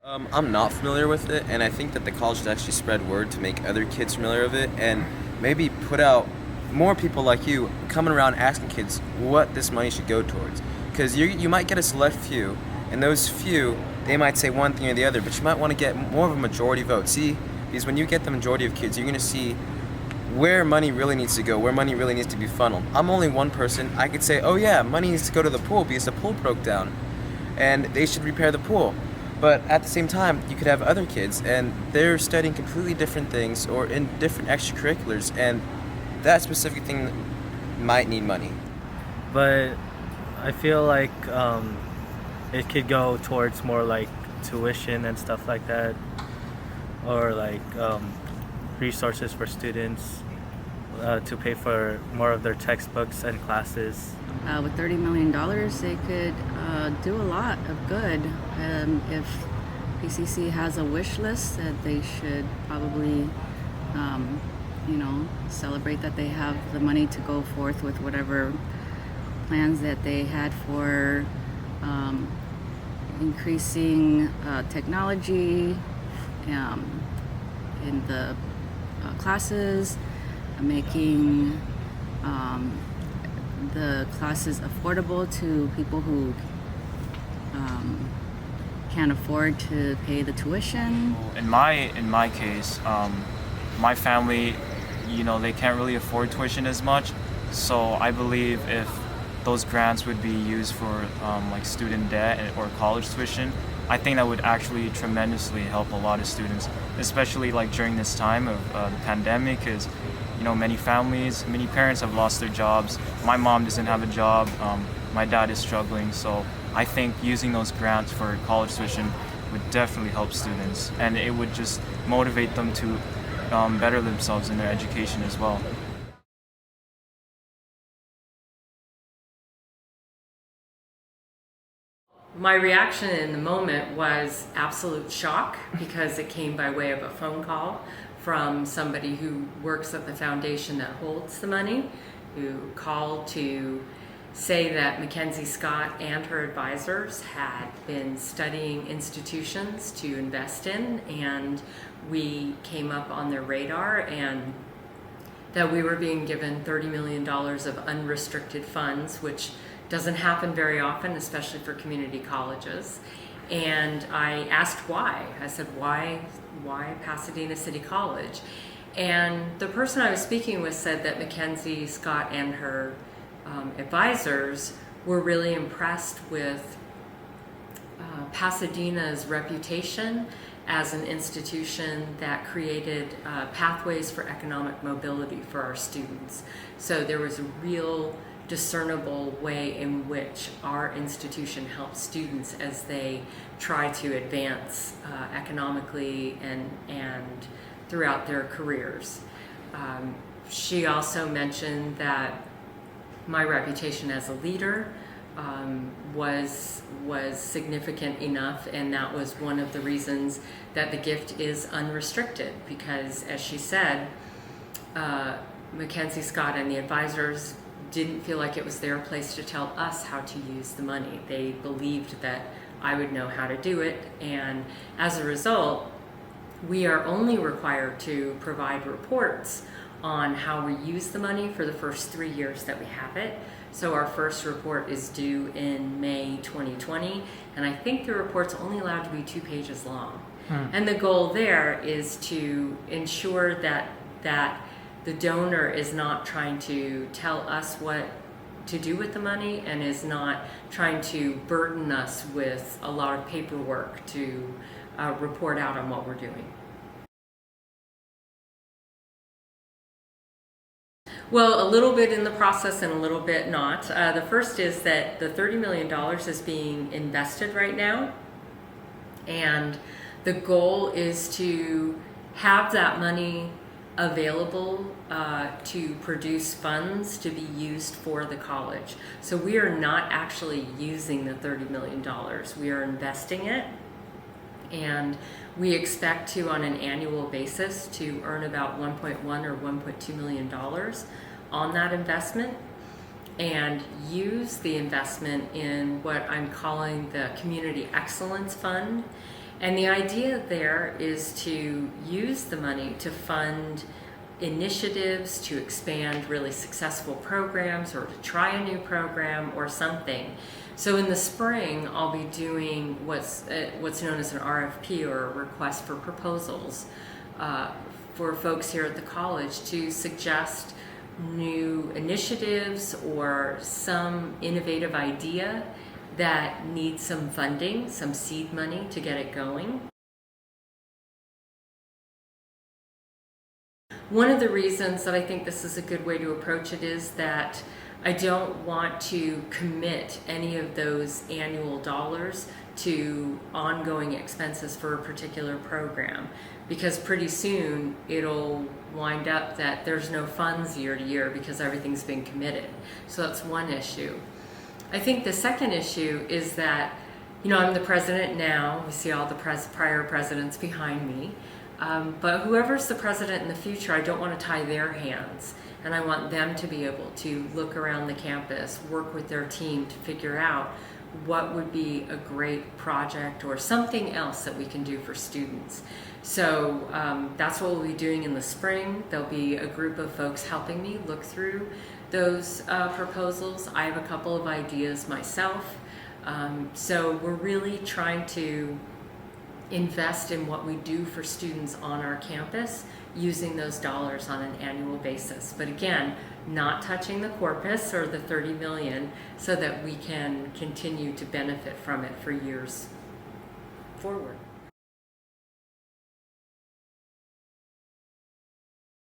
I'm not familiar with it, and I think that the college should actually spread word to make other kids familiar with it, and maybe put out more people like you coming around asking kids what this money should go towards. Because you might get a select few, and those few, they might say one thing or the other, but you might want to get more of a majority vote. See, because when you get the majority of kids, you're going to see where money really needs to go, where money really needs to be funneled. I'm only one person. I could say, oh yeah, money needs to go to the pool because the pool broke down, and they should repair the pool. But at the same time, you could have other kids, and they're studying completely different things or in different extracurriculars, and that specific thing might need money. But I feel like it could go towards more like tuition and stuff like that, or like resources for students to pay for more of their textbooks and classes. With $30 million, they could do a lot of good. If PCC has a wish list, that they should probably, celebrate that they have the money to go forth with whatever plans that they had for increasing technology in the classes, making the classes affordable to people who can't afford to pay the tuition. In my case, my family, they can't really afford tuition as much. So I believe if those grants would be used for like student debt or college tuition, I think that would actually tremendously help a lot of students, especially like during this time of the pandemic, because many families, many parents have lost their jobs. My mom doesn't have a job. My dad is struggling. So I think using those grants for college tuition would definitely help students, and it would just motivate them to better themselves in their education as well. My reaction in the moment was absolute shock because it came by way of a phone call from somebody who works at the foundation that holds the money, who called to say that Mackenzie Scott and her advisors had been studying institutions to invest in, and we came up on their radar, and that we were being given $30 million of unrestricted funds, which doesn't happen very often, especially for community colleges. And I asked why. I said, why Pasadena City College? And the person I was speaking with said that Mackenzie Scott and her advisors were really impressed with Pasadena's reputation as an institution that created pathways for economic mobility for our students. So there was a real discernible way in which our institution helps students as they try to advance economically and throughout their careers. She also mentioned that my reputation as a leader was significant enough, and that was one of the reasons that the gift is unrestricted, because as she said, Mackenzie Scott and the advisors didn't feel like it was their place to tell us how to use the money. They believed that I would know how to do it, and as a result, we are only required to provide reports on how we use the money for the first 3 years that we have it. So our first report is due in May 2020, and I think the report's only allowed to be 2 pages long. And the goal there is to ensure that the donor is not trying to tell us what to do with the money and is not trying to burden us with a lot of paperwork to report out on what we're doing. Well, a little bit in the process and a little bit not. The first is that the $30 million is being invested right now, and the goal is to have that money available to produce funds to be used for the college. So we are not actually using the $30 million. We are investing it, and we expect to, on an annual basis, to earn about $1.1 or $1.2 million on that investment, and use the investment in what I'm calling the Community Excellence Fund. And the idea there is to use the money to fund initiatives, to expand really successful programs, or to try a new program or something. So in the spring, I'll be doing what's known as an RFP, or a request for proposals, for folks here at the college to suggest new initiatives or some innovative idea that needs some funding, some seed money to get it going. One of the reasons that I think this is a good way to approach it is that I don't want to commit any of those annual dollars to ongoing expenses for a particular program, because pretty soon it'll wind up that there's no funds year to year because everything's been committed. So that's one issue. I think the second issue is that, I'm the president now. We see all the prior presidents behind me. But whoever's the president in the future, I don't want to tie their hands. And I want them to be able to look around the campus, work with their team to figure out what would be a great project or something else that we can do for students. So that's what we'll be doing in the spring. There'll be a group of folks helping me look through those proposals. I have a couple of ideas myself. So we're really trying to invest in what we do for students on our campus using those dollars on an annual basis. But again, not touching the corpus or the 30 million, so that we can continue to benefit from it for years forward.